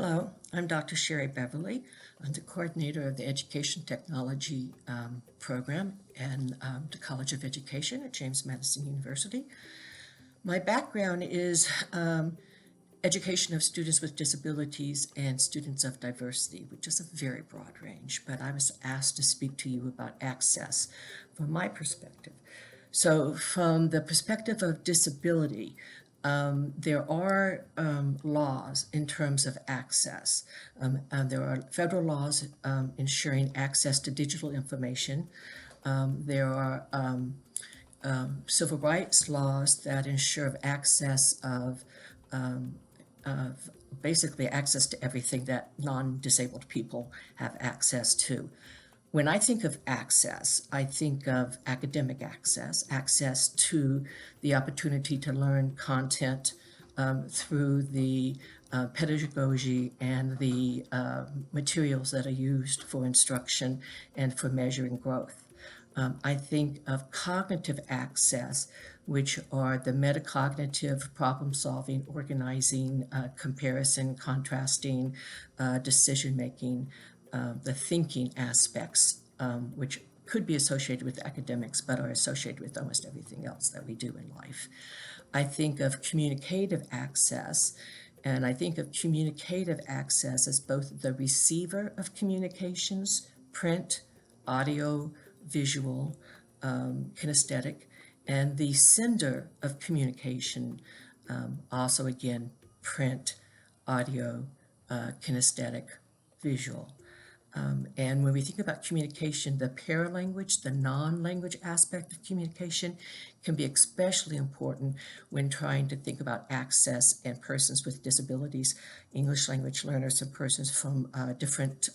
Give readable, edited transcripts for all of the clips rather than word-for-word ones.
Hello, I'm Dr. Sherry Beverly. I'm the coordinator of the Education Technology program and the College of Education at James Madison University. My background is education of students with disabilities and students of diversity, which is a very broad range, but I was asked to speak to you about access from my perspective. So from the perspective of disability, there are laws in terms of access. There are federal laws ensuring access to digital information. There are civil rights laws that ensure access of basically access to everything that non-disabled people have access to. When I think of access, I think of academic access, access to the opportunity to learn content through the pedagogy and the materials that are used for instruction and for measuring growth. I think of cognitive access, which are the metacognitive problem solving, organizing, comparison, contrasting, decision making, the thinking aspects, which could be associated with academics, but are associated with almost everything else that we do in life. I think of communicative access, and I think of communicative access as both the receiver of communications, print, audio, visual, kinesthetic, and the sender of communication, also again, print, audio, kinesthetic, visual. And when we think about communication, the paralanguage, the non-language aspect of communication can be especially important when trying to think about access and persons with disabilities, English language learners, and persons from different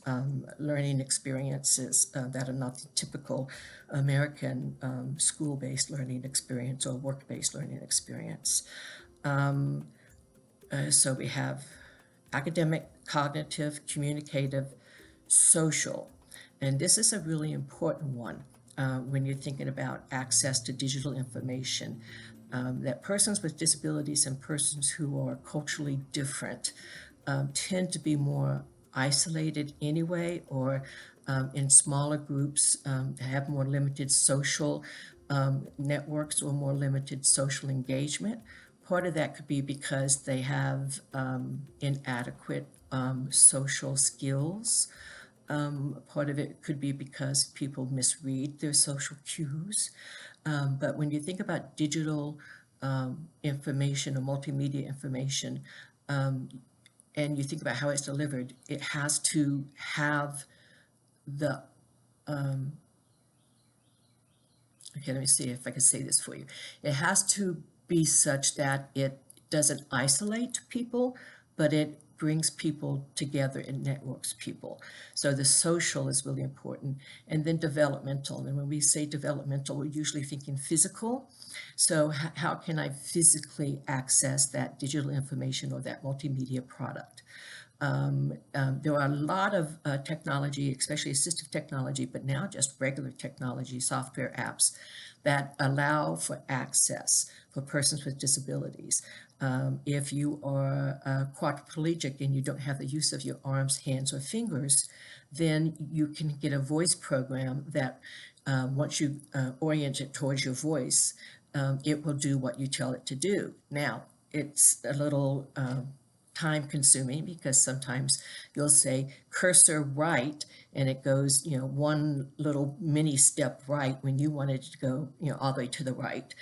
learning experiences that are not the typical American school-based learning experience or work-based learning experience. So we have academic, cognitive, communicative, social. And this is a really important one when you're thinking about access to digital information, that persons with disabilities and persons who are culturally different tend to be more isolated anyway, or in smaller groups, have more limited social networks or more limited social engagement. Part of that could be because they have inadequate social skills. Part of it could be because people misread their social cues. But when you think about digital information or multimedia information, and you think about how it's delivered, it has to have the, okay, let me see if I can say this for you. It has to be such that it doesn't isolate people, but it brings people together and networks people. So the social is really important. And then developmental. And when we say developmental, we're usually thinking physical. So how can I physically access that digital information or that multimedia product? There are a lot of technology, especially assistive technology, but now just regular technology, software apps that allow for access for persons with disabilities. If you are quadriplegic and you don't have the use of your arms, hands, or fingers, then you can get a voice program that once you orient it towards your voice, it will do what you tell it to do. Now, it's a little time consuming because sometimes you'll say cursor right and it goes, one little mini step right when you want it to go, all the way to the right.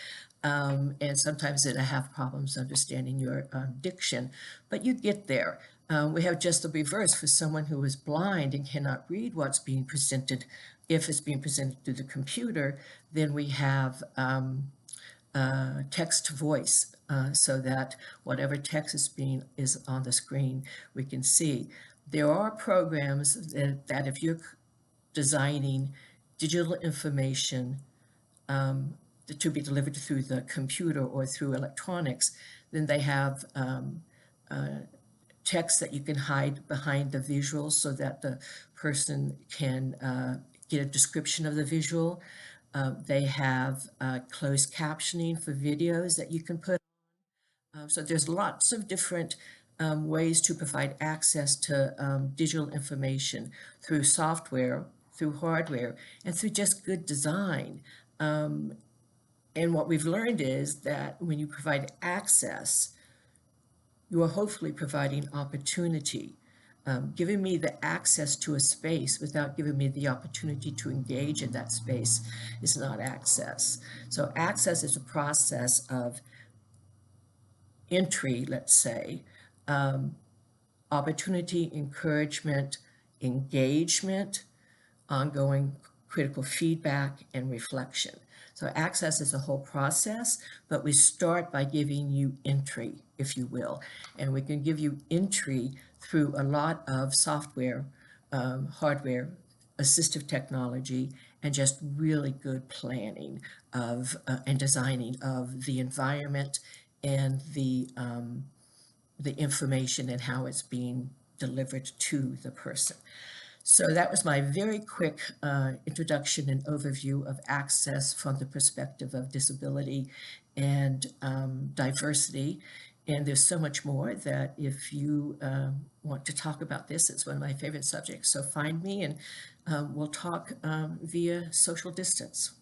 And sometimes it'll have problems understanding your diction, but you get there. We have just the reverse for someone who is blind and cannot read what's being presented. If it's being presented through the computer, then we have text to voice, so that whatever text is on the screen, we can see. There are programs that if you're designing digital information to be delivered through the computer or through electronics, then they have text that you can hide behind the visuals so that the person can get a description of the visual. They have closed captioning for videos that you can put on. So there's lots of different ways to provide access to digital information through software, through hardware, and through just good design. And what we've learned is that when you provide access, you are hopefully providing opportunity. Giving me the access to a space without giving me the opportunity to engage in that space is not access. So access is a process of entry, let's say, opportunity, encouragement, engagement, ongoing critical feedback, and reflection. So access is a whole process, but we start by giving you entry, if you will. And we can give you entry through a lot of software, hardware, assistive technology, and just really good planning of and designing of the environment and the information and how it's being delivered to the person. So that was my very quick introduction and overview of access from the perspective of disability and diversity. And there's so much more that if you want to talk about this, it's one of my favorite subjects. So find me and we'll talk via social distance.